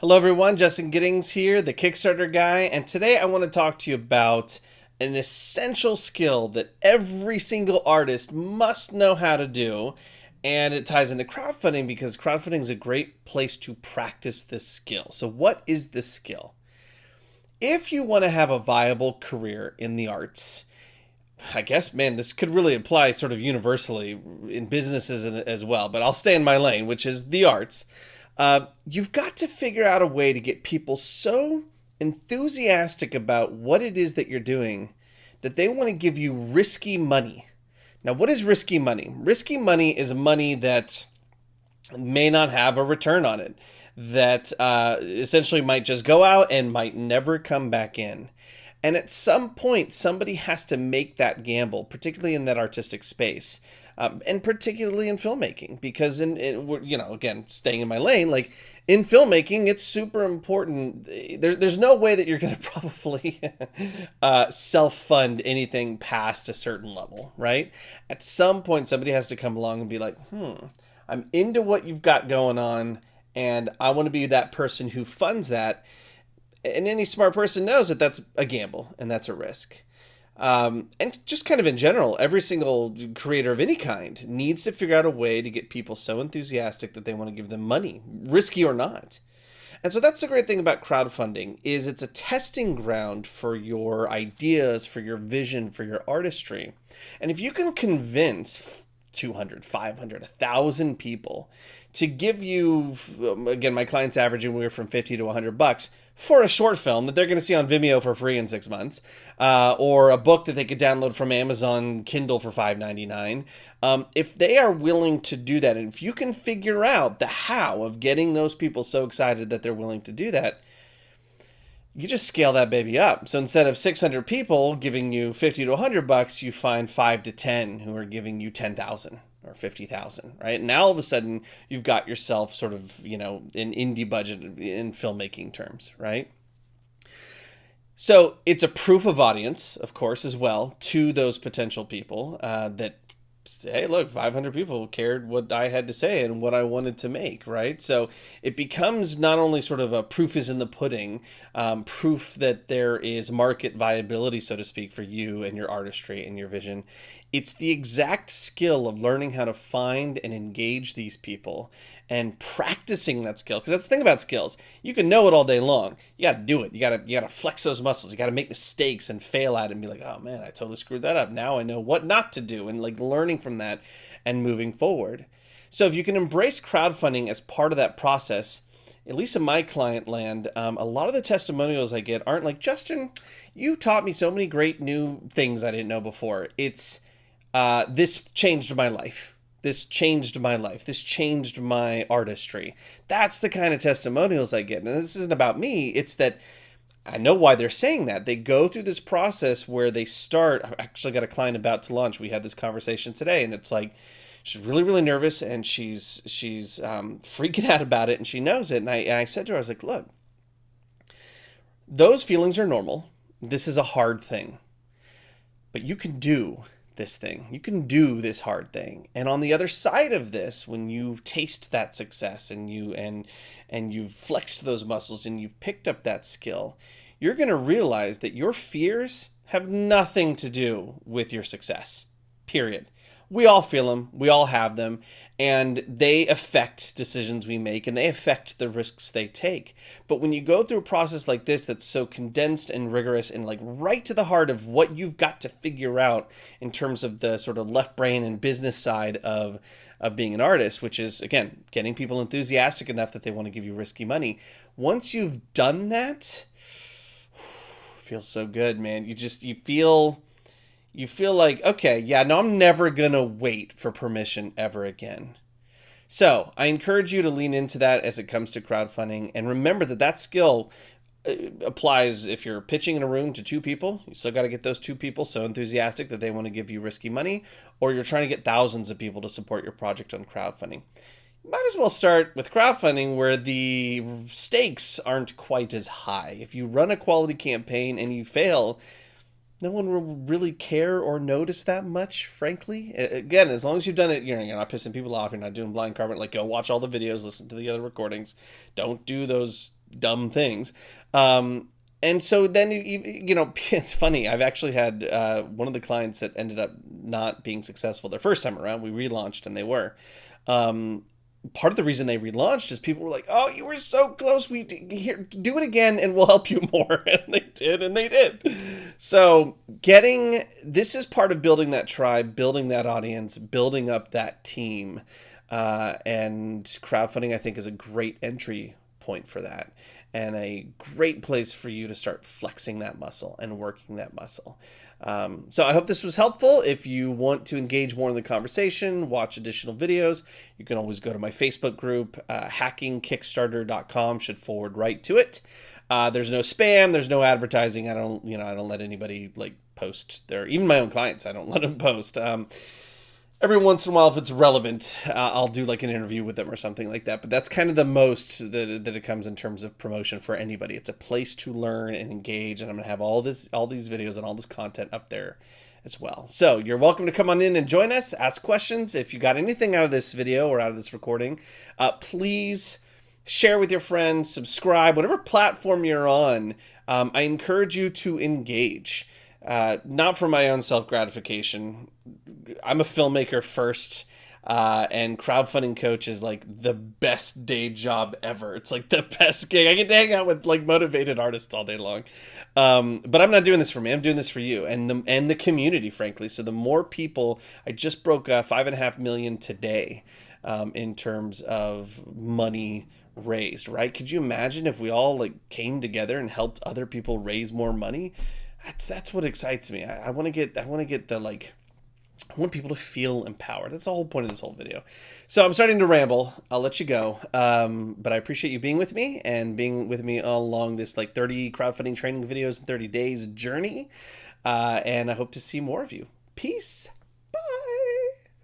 Hello everyone, Justin Giddings here, the Kickstarter guy, and today I want to talk to you about an essential skill that every single artist must know how to do, and it ties into crowdfunding because crowdfunding is a great place to practice this skill. So what is this skill? If you want to have a viable career in the arts, I guess, man, this could really apply sort of universally in businesses as well, but I'll stay in my lane, which is the arts. You've got to figure out a way to get people so enthusiastic about what it is that you're doing that they want to give you risky money. Now, what is risky money? Risky money is money that may not have a return on it, that essentially might just go out and might never come back in. And at some point, somebody has to make that gamble, particularly in that artistic space, and particularly in filmmaking, because again, staying in my lane, like in filmmaking, it's super important. There's no way that you're going to probably self-fund anything past a certain level, right? At some point, somebody has to come along and be like, I'm into what you've got going on, and I want to be that person who funds that. And any smart person knows that that's a gamble and that's a risk. And just kind of in general, every single creator of any kind needs to figure out a way to get people so enthusiastic that they want to give them money, risky or not. And so that's the great thing about crowdfunding is it's a testing ground for your ideas, for your vision, for your artistry. And if you can convince 200, 500, 1,000 people to give you, again, my clients average anywhere from 50 to $100 for a short film that they're going to see on Vimeo for free in 6 months, or a book that they could download from Amazon Kindle for $5.99. If they are willing to do that, and if you can figure out the how of getting those people so excited that they're willing to do that, you just scale that baby up. So instead of 600 people giving you 50 to $100, you find 5 to 10 who are giving you 10,000 or 50,000, right? Now all of a sudden you've got yourself sort of, an indie budget in filmmaking terms, right? So it's a proof of audience, of course, as well to those potential people that, hey, look, 500 people cared what I had to say and what I wanted to make, right? So it becomes not only sort of a proof is in the pudding, proof that there is market viability, so to speak, for you and your artistry and your vision. It's the exact skill of learning how to find and engage these people and practicing that skill. Because that's the thing about skills. You can know it all day long. You got to do it. You got to flex those muscles. You got to make mistakes and fail at it and be like, oh man, I totally screwed that up. Now I know what not to do, and like learning from that and moving forward. So if you can embrace crowdfunding as part of that process, at least in my client land, a lot of the testimonials I get aren't like, Justin, you taught me so many great new things I didn't know before. It's this changed my life. This changed my life. This changed my artistry. That's the kind of testimonials I get. And this isn't about me. It's that I know why they're saying that. They go through this process where they start. I actually got a client about to launch. We had this conversation today, and it's like she's really, really nervous, and she's freaking out about it, and she knows it. And I said to her, I was like, look, those feelings are normal. This is a hard thing, but you can do this thing. You can do this hard thing. And on the other side of this, when you taste that success and you've flexed those muscles and you've picked up that skill, you're going to realize that your fears have nothing to do with your success. Period. We all feel them. We all have them. And they affect decisions we make, and they affect the risks they take. But when you go through a process like this that's so condensed and rigorous and like right to the heart of what you've got to figure out in terms of the sort of left brain and business side of being an artist, which is, again, getting people enthusiastic enough that they want to give you risky money. Once you've done that, feels so good, man. You feel like, okay, yeah, no, I'm never going to wait for permission ever again. So I encourage you to lean into that as it comes to crowdfunding. And remember that skill applies if you're pitching in a room to 2 people. You still got to get those 2 people so enthusiastic that they want to give you risky money, or you're trying to get thousands of people to support your project on crowdfunding. You might as well start with crowdfunding where the stakes aren't quite as high. If you run a quality campaign and you fail, no one will really care or notice that much, frankly. Again, as long as you've done it, you're not pissing people off. You're not doing blind karma. Like, go watch all the videos, listen to the other recordings. Don't do those dumb things. And so then, it's funny. I've actually had one of the clients that ended up not being successful their first time around. We relaunched and they were. Part of the reason they relaunched is people were like, "Oh, you were so close. Here, do it again, and we'll help you more." And they did, and they did. So, this is part of building that tribe, building that audience, building up that team, and crowdfunding, I think, is a great entry point for that, and a great place for you to start flexing that muscle and working that muscle. So I hope this was helpful. If you want to engage more in the conversation, watch additional videos, you can always go to my Facebook group. Hackingkickstarter.com should forward right to it. There's no spam. There's no advertising. I don't let anybody post there. Even my own clients, I don't let them post. Every once in a while, if it's relevant, I'll do an interview with them or something like that. But that's kind of the most that it comes in terms of promotion for anybody. It's a place to learn and engage, and I'm gonna have all these videos and all this content up there as well. So you're welcome to come on in and join us. Ask questions. If you got anything out of this video or out of this recording, please share with your friends. Subscribe, whatever platform you're on. I encourage you to engage. Not for my own self-gratification. I'm a filmmaker first, and crowdfunding coach is the best day job ever. It's the best gig. I get to hang out with motivated artists all day long. But I'm not doing this for me. I'm doing this for you and the community, frankly. So the more people, I just broke 5.5 million today, in terms of money raised, right? Could you imagine if we all came together and helped other people raise more money? That's what excites me. I want to get I want people to feel empowered. That's the whole point of this whole video. So I'm starting to ramble. I'll let you go. But I appreciate you being with me and being with me all along this 30 crowdfunding training videos in 30 days journey. And I hope to see more of you. Peace.